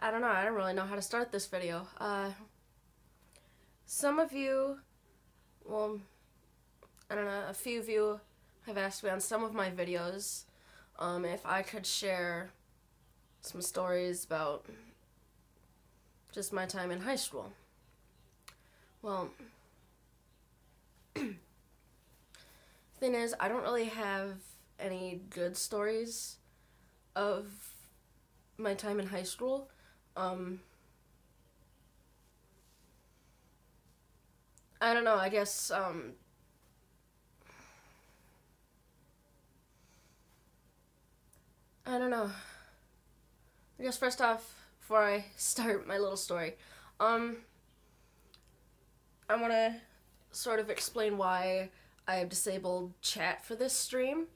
I don't know, I don't really know how to start this video. Some of you, well, I don't know, a few of you have asked me on some of my videos if I could share some stories about just my time in high school. Well, thing is, I don't really have any good stories of my time in high school. I don't know, I guess, I don't know. I guess first off, before I start my little story, I want to sort of explain why I have disabled chat for this stream.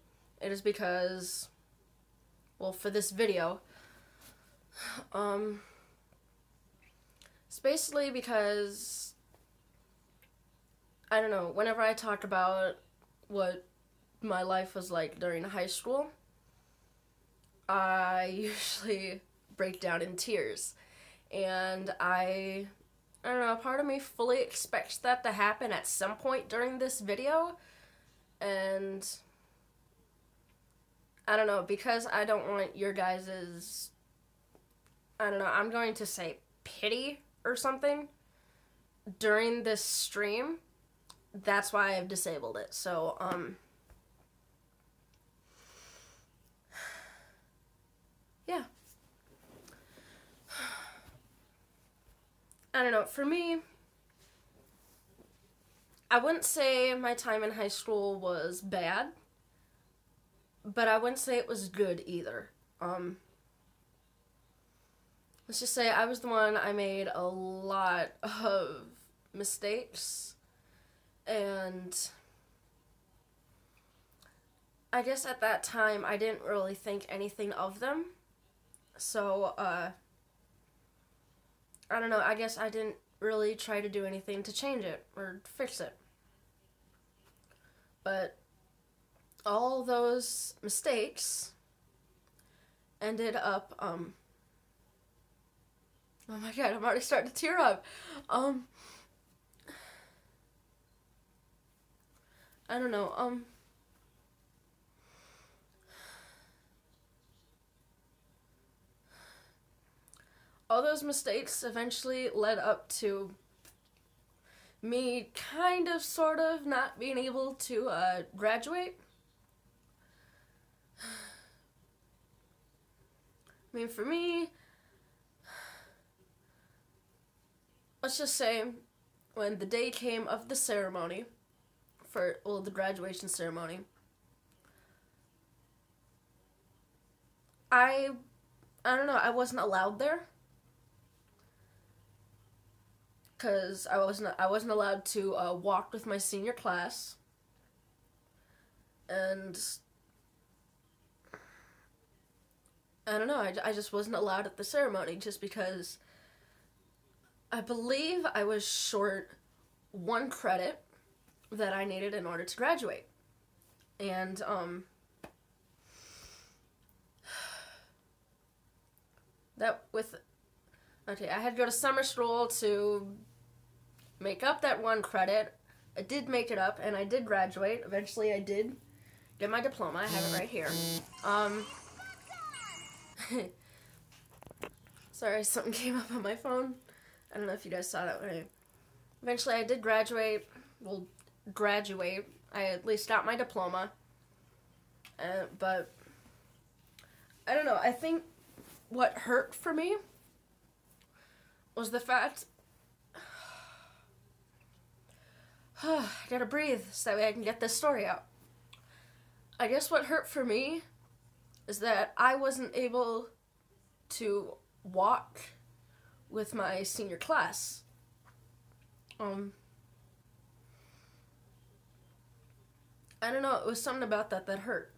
It is because, well, for this video, it's basically because, I don't know, whenever I talk about what my life was like during high school, I usually break down in tears. And I don't know, part of me fully expects that to happen at some point during this video. And I don't know, because I don't want your guys's, I don't know, I'm going to say pity or something during this stream. That's why I've disabled it. So, yeah. I don't know, for me, I wouldn't say my time in high school was bad, but I wouldn't say it was good either. Let's just say I was the one, I made a lot of mistakes, and I guess at that time I didn't really think anything of them. So, I don't know, I guess I didn't really try to do anything to change it or fix it. But all those mistakes ended up, oh my god, I'm already starting to tear up. I don't know, all those mistakes eventually led up to me kind of, sort of, not being able to, graduate. I mean, for me, let's just say, when the day came of the ceremony, the graduation ceremony, I don't know, I wasn't allowed there. Because I wasn't allowed to walk with my senior class, and I don't know, I just wasn't allowed at the ceremony just because I believe I was short one credit that I needed in order to graduate. And I had to go to summer school to make up that one credit. I did make it up, and I did graduate. Eventually, I did get my diploma. I have it right here. Sorry, something came up on my phone. I don't know if you guys saw that. Eventually, I did graduate. Well, graduate. I at least got my diploma. But I don't know. I think what hurt for me was the fact I gotta breathe so that way I can get this story out. I guess what hurt for me is that I wasn't able to walk with my senior class. I don't know, it was something about that hurt.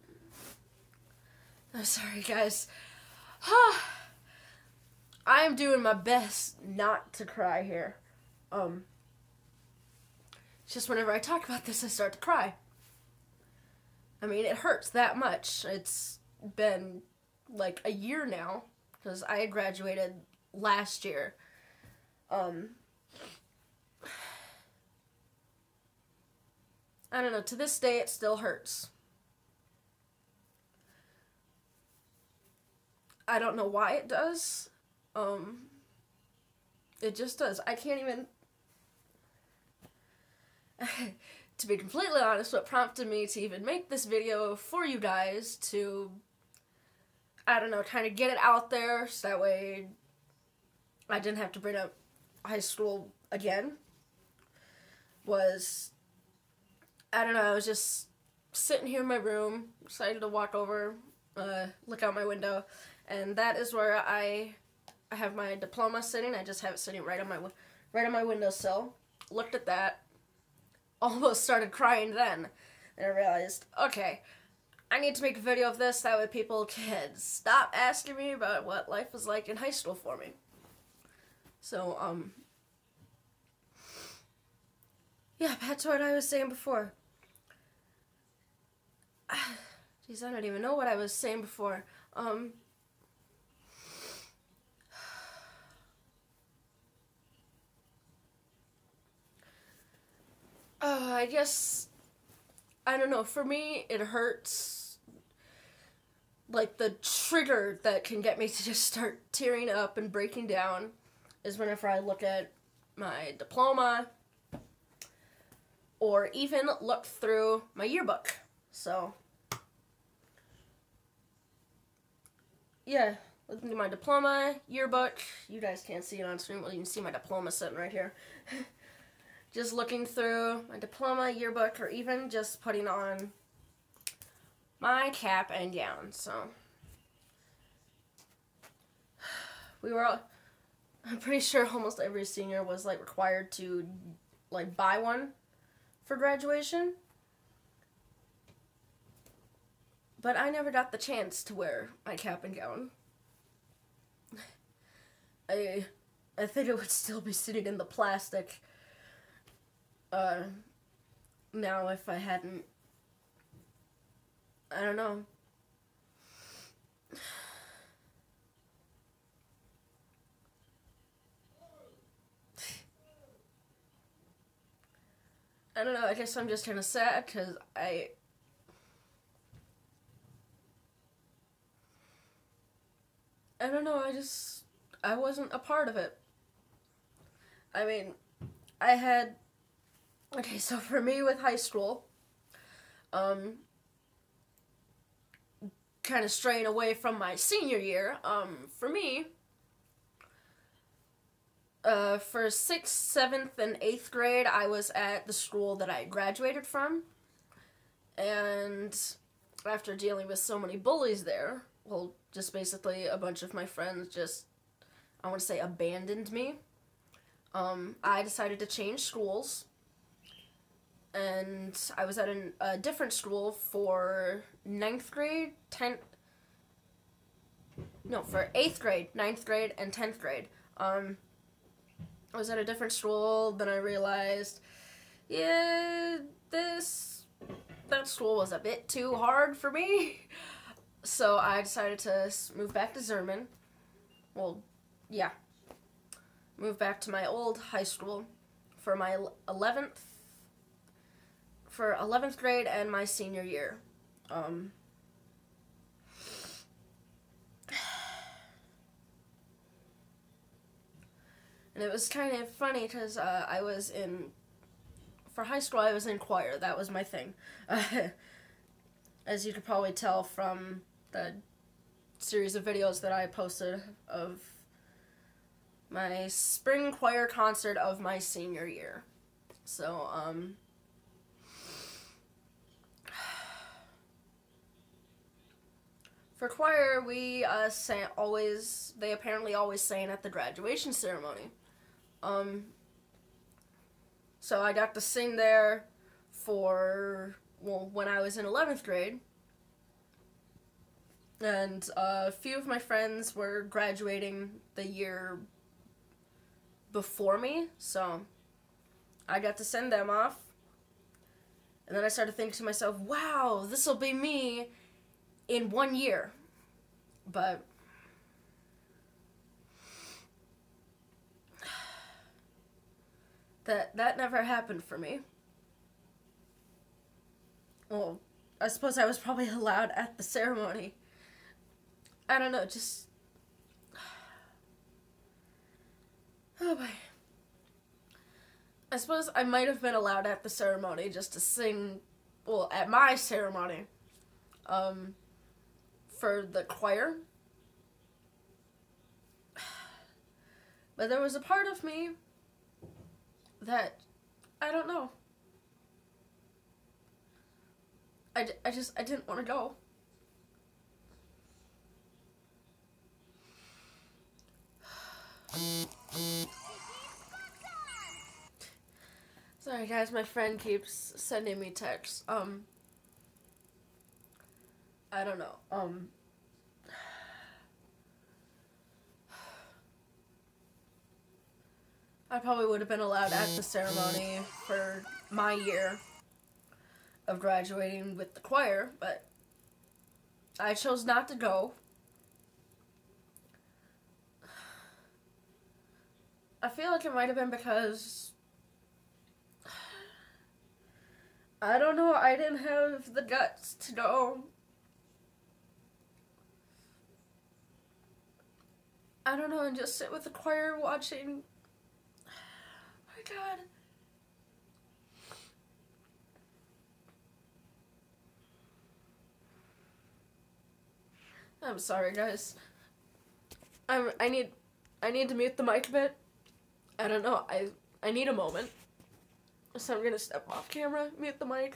I'm sorry, guys. I am doing my best not to cry here. Just whenever I talk about this, I start to cry. I mean, it hurts that much. It's been like a year now, because I graduated last year. I don't know, to this day it still hurts. I don't know why it does. It just does. I can't even... To be completely honest, what prompted me to even make this video for you guys to, I don't know, kind of get it out there so that way I didn't have to bring up high school again, was, I don't know, I was just sitting here in my room, decided to walk over, look out my window, and that is where I have my diploma sitting. I just have it sitting right on my windowsill. Looked at that, almost started crying then, and I realized, okay, I need to make a video of this, that way people can stop asking me about what life was like in high school for me. So, yeah, back to what I was saying before. Jeez, I don't even know what I was saying before. I guess, I don't know, for me, it hurts, like, the trigger that can get me to just start tearing up and breaking down is whenever I look at my diploma, or even look through my yearbook. So, yeah, looking through my diploma, yearbook, you guys can't see it on screen, well, you can see my diploma sitting right here. Just looking through my diploma, yearbook, or even just putting on my cap and gown. So, I'm pretty sure almost every senior was, like, required to, like, buy one for graduation. But I never got the chance to wear my cap and gown. I think it would still be sitting in the plastic now if I hadn't, I don't know. I don't know, I guess I'm just kind of sad because I don't know, I wasn't a part of it. I mean, okay, so for me with high school, kind of straying away from my senior year, for me, for 6th, 7th, and 8th grade, I was at the school that I graduated from, and after dealing with so many bullies there, well, just basically a bunch of my friends just, I want to say, abandoned me. I decided to change schools, and I was at a different school for 9th grade, for 8th grade, 9th grade, and 10th grade. I was at a different school, then I realized, yeah, that school was a bit too hard for me, so I decided to move back to Zerman. Well, yeah. Moved back to my old high school for my 11th grade and my senior year. And it was kind of funny because for high school I was in choir. That was my thing. As you could probably tell from the series of videos that I posted of my spring choir concert of my senior year. So, for choir, we they apparently always sang at the graduation ceremony. So I got to sing there when I was in 11th grade. And a few of my friends were graduating the year before me, so I got to send them off. And then I started thinking to myself, wow, this will be me in 1 year. But That never happened for me. Well, I suppose I was probably allowed at the ceremony. I don't know, just oh boy. I suppose I might have been allowed at the ceremony just to sing, well, at my ceremony, um, for the choir. But there was a part of me that, I don't know. I didn't want to go. Sorry guys, my friend keeps sending me texts. I don't know. I probably would have been allowed at the ceremony for my year of graduating with the choir, but I chose not to go. I feel like it might have been because I don't know, I didn't have the guts to go. I don't know, and just sit with the choir watching. My God. I'm sorry, guys. I need to mute the mic a bit. I don't know. I need a moment. So I'm gonna step off camera, mute the mic.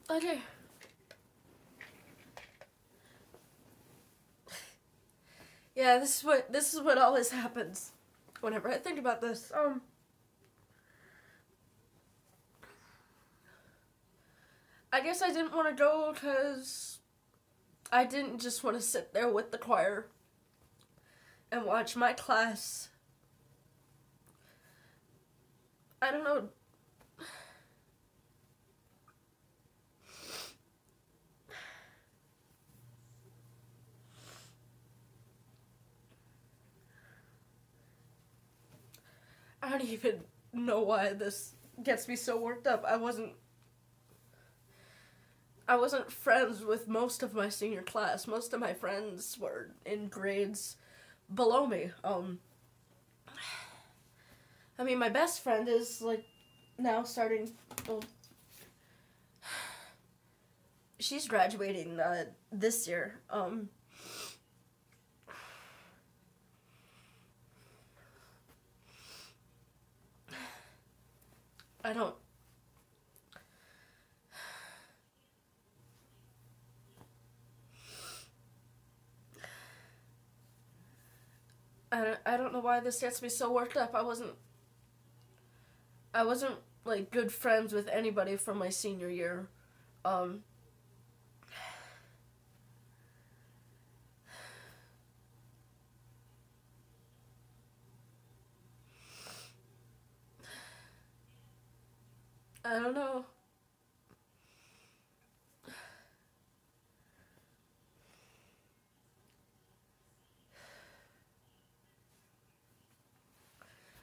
Okay. Yeah, this is what always happens whenever I think about this. I guess I didn't want to go because I didn't just want to sit there with the choir and watch my class. I don't know. I don't even know why this gets me so worked up. I wasn't friends with most of my senior class. Most of my friends were in grades below me. I mean, my best friend is like now starting. Well, she's graduating this year. I don't. I don't know why this gets me so worked up. I wasn't like good friends with anybody from my senior year. Um, I don't know.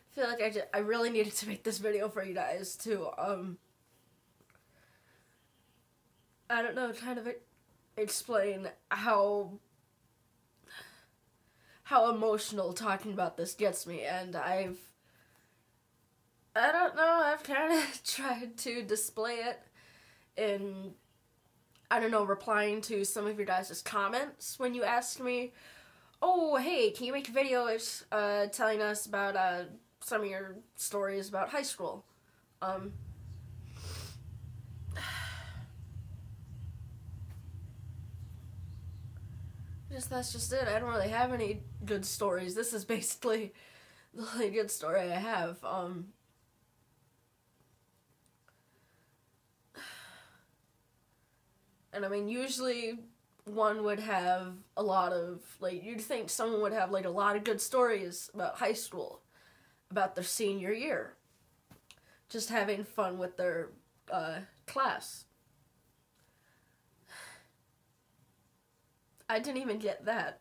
I feel like I really needed to make this video for you guys to I don't know, kind of explain how emotional talking about this gets me, and I don't know, I've kind of tried to display it in, I don't know, replying to some of your guys' comments when you ask me, oh, hey, can you make a video telling us about some of your stories about high school? Um, that's just it. I don't really have any good stories. This is basically the only good story I have. And I mean, usually one would have a lot of, like, you'd think someone would have, like, a lot of good stories about high school, about their senior year, just having fun with their class. I didn't even get that.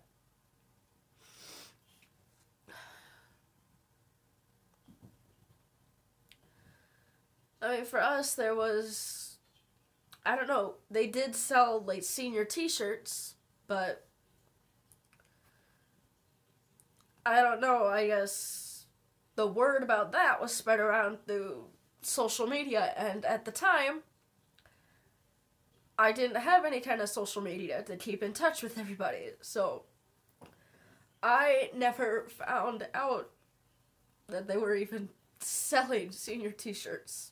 I mean, for us, there was, I don't know, they did sell, like, senior t-shirts, but I don't know, I guess the word about that was spread around through social media, and at the time, I didn't have any kind of social media to keep in touch with everybody, so I never found out that they were even selling senior t-shirts.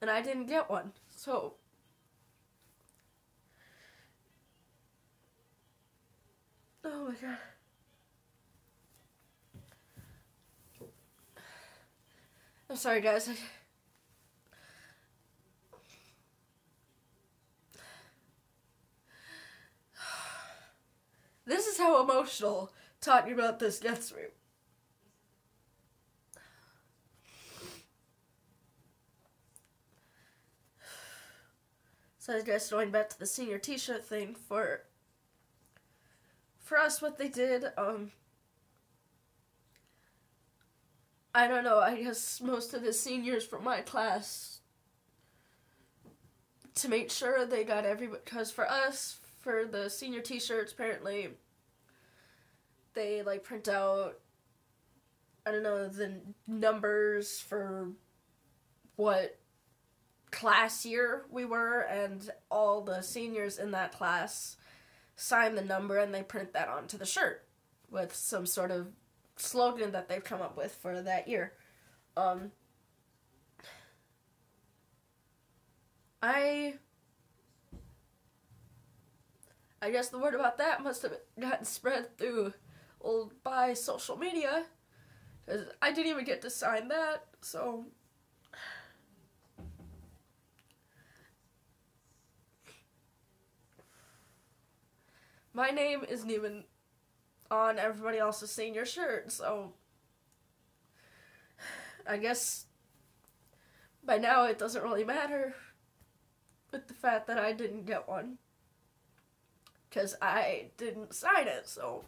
And I didn't get one, so oh my god. I'm sorry, guys. This is how emotional talking about this gets me. So I guess going back to the senior t-shirt thing, for us, what they did, I don't know, I guess most of the seniors from my class, to make sure they got everybody, because for us, for the senior t-shirts, apparently, they, like, print out, I don't know, the numbers for what class year we were, and all the seniors in that class sign the number, and they print that onto the shirt with some sort of slogan that they've come up with for that year. I guess the word about that must have gotten spread through by social media, because I didn't even get to sign that, so my name isn't even on everybody else's senior shirt, so I guess by now it doesn't really matter with the fact that I didn't get one, because I didn't sign it, so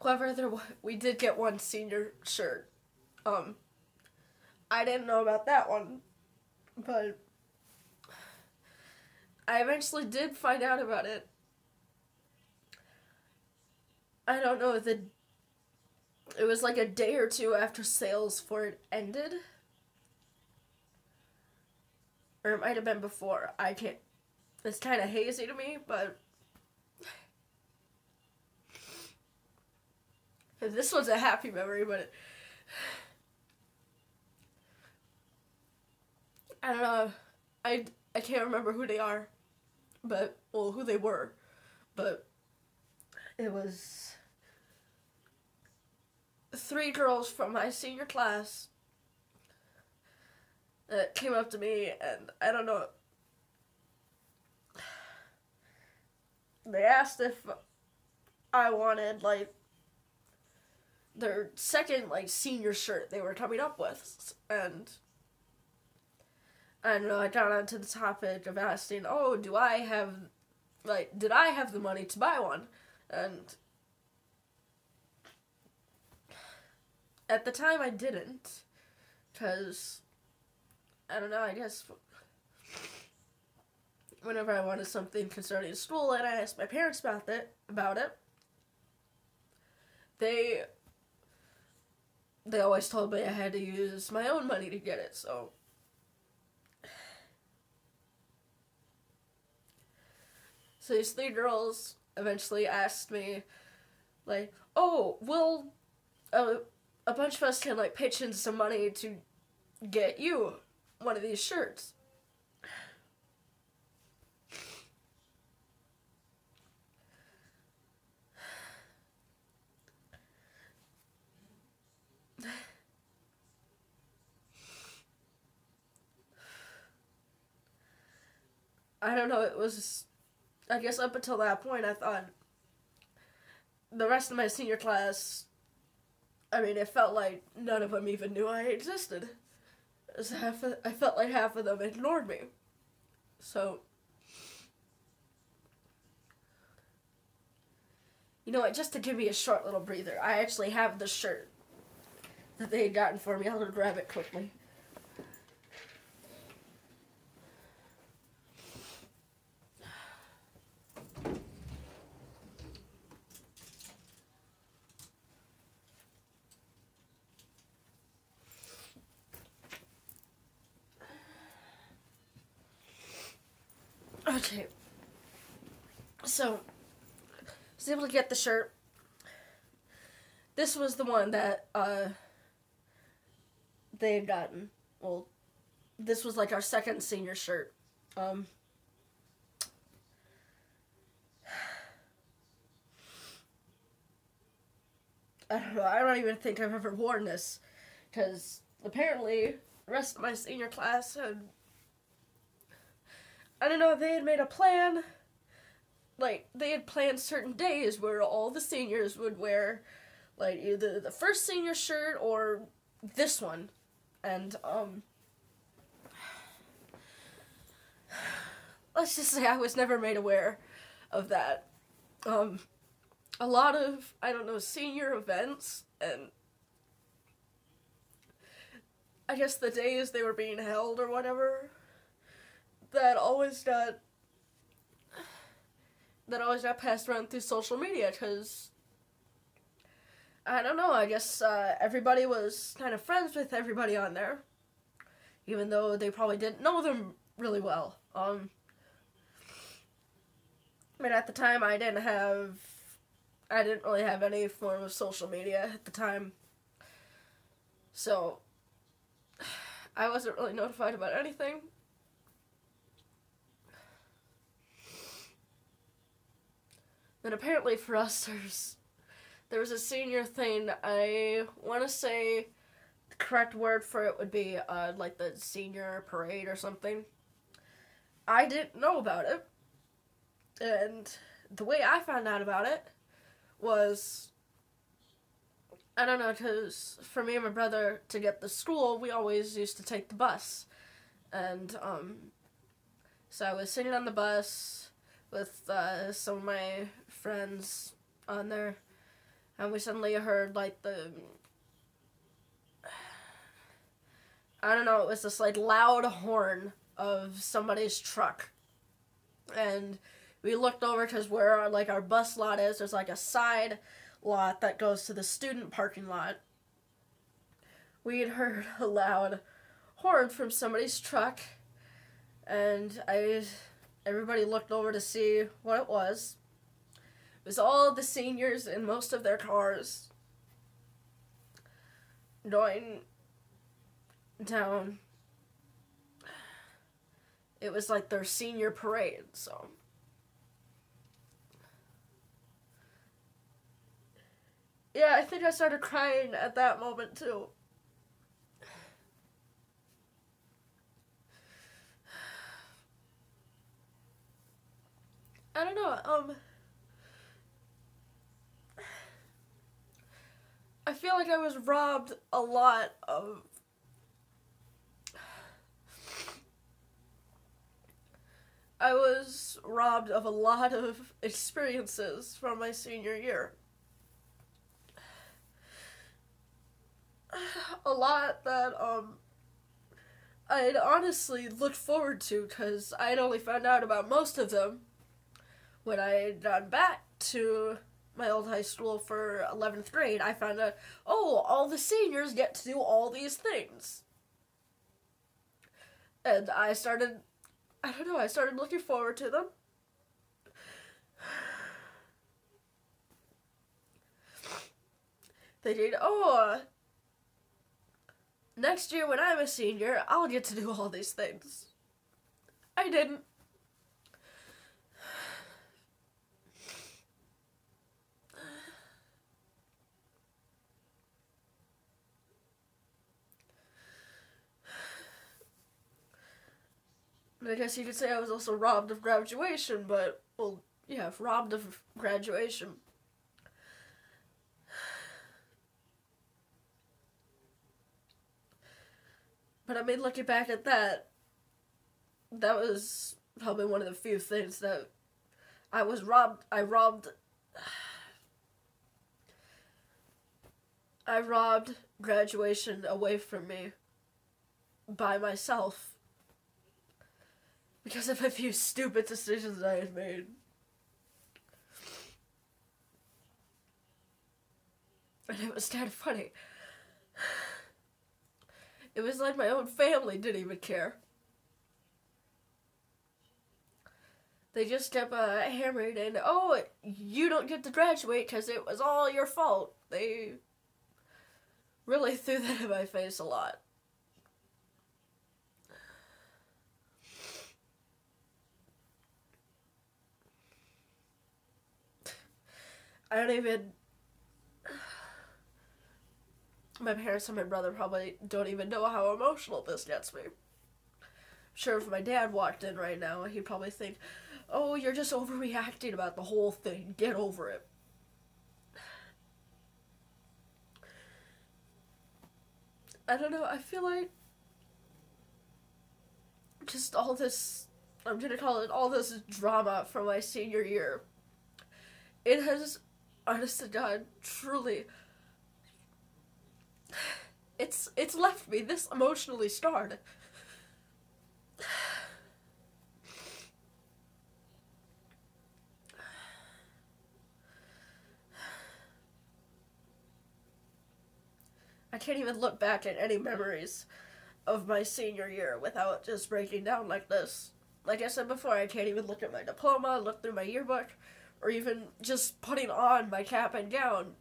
however, we did get one senior shirt. I didn't know about that one, but I eventually did find out about it. I don't know, it was like a day or two after sales for it ended. Or it might have been before. I can't, it's kind of hazy to me, but this was a happy memory, but I don't know. I can't remember who they are, but well, who they were, but it was three girls from my senior class that came up to me, and I don't know. They asked if I wanted like their second like senior shirt they were coming up with, and I don't know. I got onto the topic of asking, "Oh, did I have the money to buy one?" And at the time, I didn't, because I don't know. I guess whenever I wanted something concerning school and I asked my parents about it, they always told me I had to use my own money to get it. So these three girls eventually asked me, like, "Oh, a bunch of us can like pitch in some money to get you one of these shirts." I don't know. It was, I guess, up until that point, I thought the rest of my senior class. I mean, it felt like none of them even knew I existed. I felt like half of them ignored me. So, you know what, just to give me a short little breather, I actually have the shirt that they had gotten for me. I'll grab it quickly. Okay. So, I was able to get the shirt. This was the one that they had gotten. Well, this was like our second senior shirt. I don't know. I don't even think I've ever worn this, because apparently the rest of my senior class had, I don't know, they had made a plan. Like, they had planned certain days where all the seniors would wear, like, either the first senior shirt or this one. And, let's just say I was never made aware of that. A lot of, I don't know, senior events, and I guess the days they were being held or whatever, that always got passed around through social media, because I don't know, I guess everybody was kind of friends with everybody on there, even though they probably didn't know them really well. But at the time, I didn't really have any form of social media at the time, so I wasn't really notified about anything. And apparently for us, there was a senior thing. I want to say the correct word for it would be like the senior parade or something. I didn't know about it, and the way I found out about it was, I don't know, because for me and my brother to get to school, we always used to take the bus, and so I was sitting on the bus with some of my friends on there, and we suddenly heard like I don't know, it was this like loud horn of somebody's truck, and we looked over because where our bus lot is, there's like a side lot that goes to the student parking lot. We had heard a loud horn from somebody's truck, and everybody looked over to see what it was. It was all the seniors in most of their cars going down it was like their senior parade, so. Yeah, I think I started crying at that moment too. I don't know, I feel like I was robbed a lot of I was robbed of a lot of experiences from my senior year. A lot that I'd honestly looked forward to because I'd only found out about most of them when I'd gone back to my old high school for 11th grade. I found out, oh, all the seniors get to do all these things. And I started looking forward to them. They did, oh, next year when I'm a senior, I'll get to do all these things. I didn't. I guess you could say I was also robbed of graduation, but, well, yeah, robbed of graduation. But I mean, looking back at that, that was probably one of the few things that I was robbed. I robbed graduation away from me by myself because of a few stupid decisions I had made. And it was kind of funny. It was like my own family didn't even care. They just kept hammering in, oh, you don't get to graduate because it was all your fault. They really threw that in my face a lot. I don't even... My parents and my brother probably don't even know how emotional this gets me. I'm sure if my dad walked in right now, he'd probably think, oh, you're just overreacting about the whole thing. Get over it. I don't know, I feel like just all this, I'm gonna call it all this drama from my senior year. It has, honest to God, truly, it's left me this emotionally scarred. I can't even look back at any memories of my senior year without just breaking down like this. Like I said before, I can't even look at my diploma, look through my yearbook, or even just putting on my cap and gown.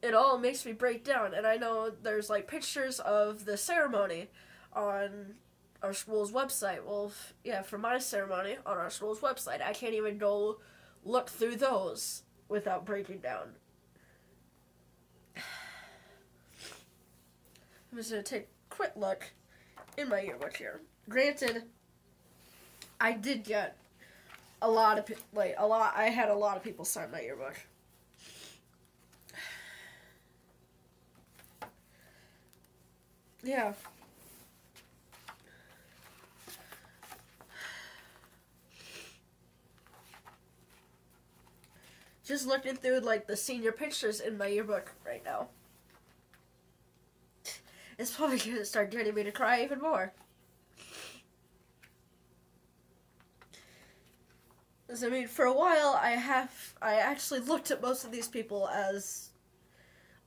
It all makes me break down, and I know there's like pictures of the ceremony on our school's website. Well, yeah, for my ceremony on our school's website, I can't even go look through those without breaking down. I'm just gonna take a quick look in my yearbook here. Granted, I did get a lot of I had a lot of people sign my yearbook. Yeah. Just looking through like the senior pictures in my yearbook right now. It's probably gonna start getting me to cry even more. Because, I mean, for a while, I actually looked at most of these people as,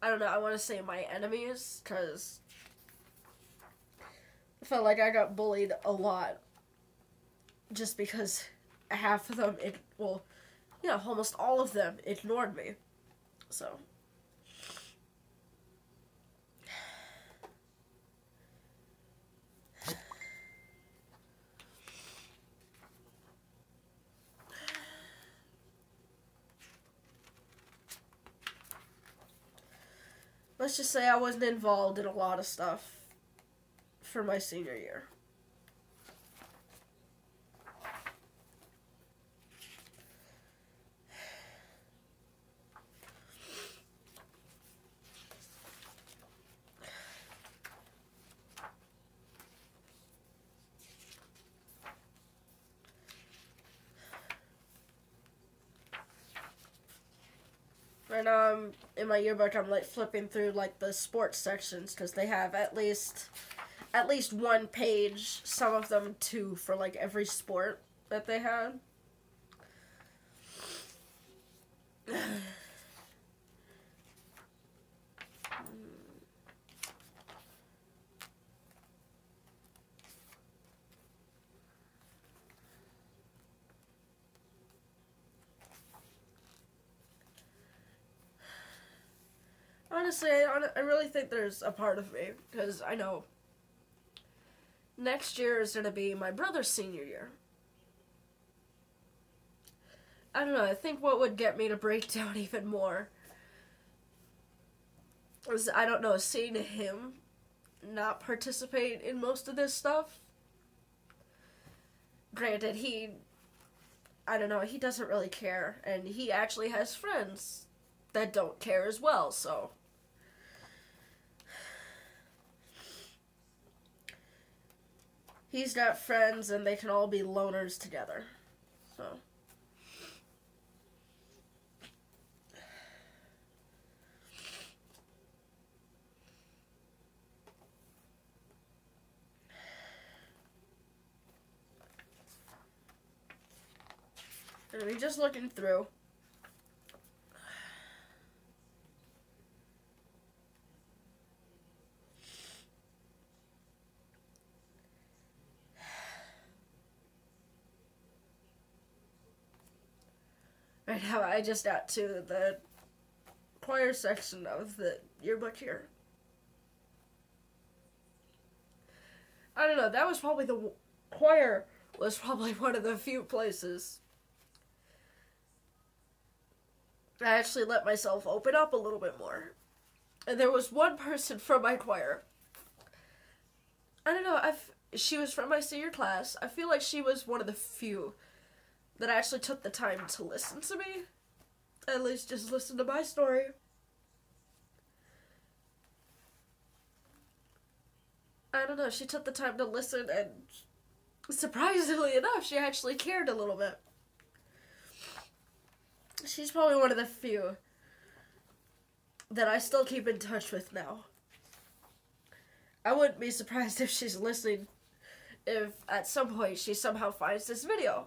I don't know, I want to say my enemies, because I felt like I got bullied a lot, just because half of them, almost all of them ignored me, so. let's just say I wasn't involved in a lot of stuff for my senior year. And in my yearbook, I'm like flipping through like the sports sections because they have at least one page, some of them two, for like every sport that they had. Honestly, I really think there's a part of me, because I know next year is going to be my brother's senior year. I don't know, I think what would get me to break down even more is, I don't know, seeing him not participate in most of this stuff. Granted, I don't know, he doesn't really care, and he actually has friends that don't care as well, so he's got friends and they can all be loners together. So I mean, just looking through. Right now, I just got to the choir section of the yearbook here. I don't know, that was probably choir was probably one of the few places I actually let myself open up a little bit more. And there was one person from my choir. I don't know, she was from my senior class. I feel like she was one of the few that actually took the time to listen to me. At least just listen to my story. I don't know, she took the time to listen, and surprisingly enough, she actually cared a little bit. She's probably one of the few that I still keep in touch with now. I wouldn't be surprised if she's listening, if at some point she somehow finds this video.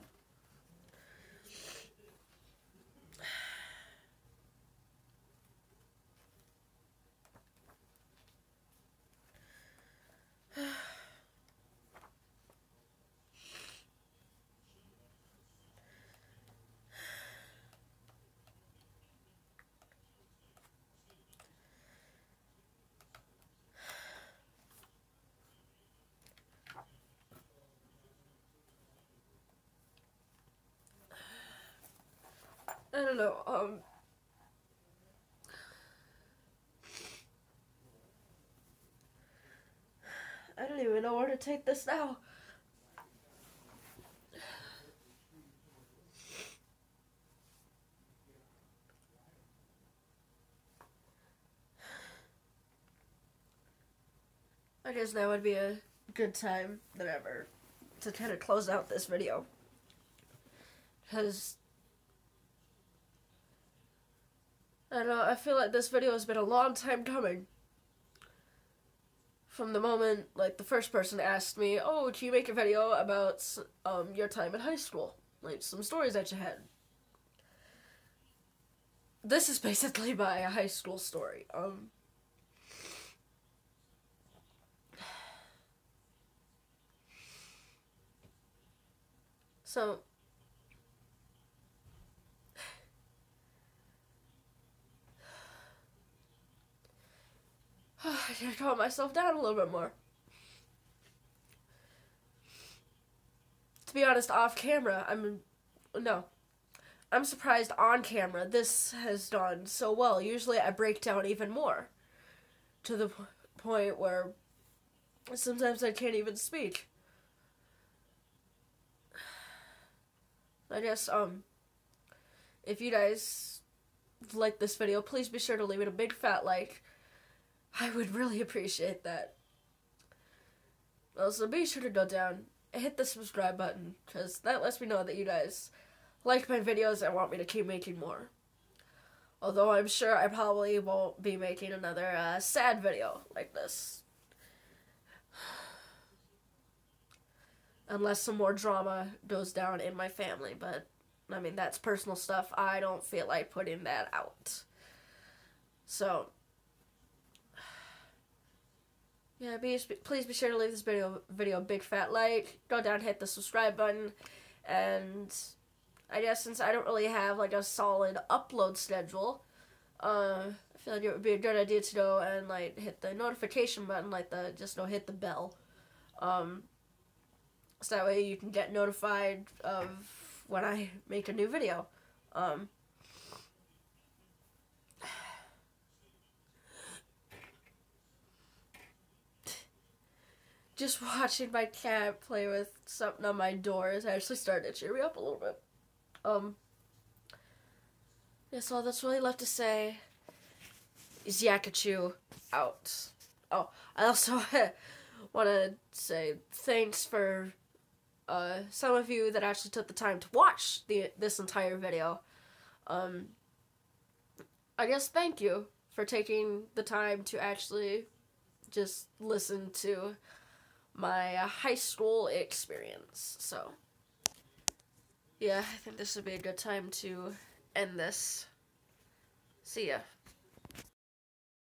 I don't know, I don't even know where to take this now. I guess now would be a good time than ever to kind of close out this video. Because I don't know, I feel like this video has been a long time coming. From the moment, like, the first person asked me, oh, can you make a video about, your time in high school? Like, some stories that you had. This is basically my high school story. So, I gotta calm myself down a little bit more. To be honest, off camera, I'm surprised on camera this has done so well. Usually I break down even more. to the point where sometimes I can't even speak. I guess, if you guys like this video, please be sure to leave it a big fat like. I would really appreciate that. Also, be sure to go down and hit the subscribe button, because that lets me know that you guys like my videos and want me to keep making more. Although I'm sure I probably won't be making another sad video like this. Unless some more drama goes down in my family, but I mean, that's personal stuff. I don't feel like putting that out. So, yeah, please be sure to leave this video a big fat like. Go down, hit the subscribe button, and I guess since I don't really have like a solid upload schedule, I feel like it would be a good idea to go and like hit the notification button, like hit the bell, so that way you can get notified of when I make a new video. Just watching my cat play with something on my door is actually starting to cheer me up a little bit. That's all that's really left to say is Yakachu out. Oh, I also want to say thanks for some of you that actually took the time to watch this entire video. I guess thank you for taking the time to actually just listen to my high school experience. So, yeah, I think this would be a good time to end this. See ya.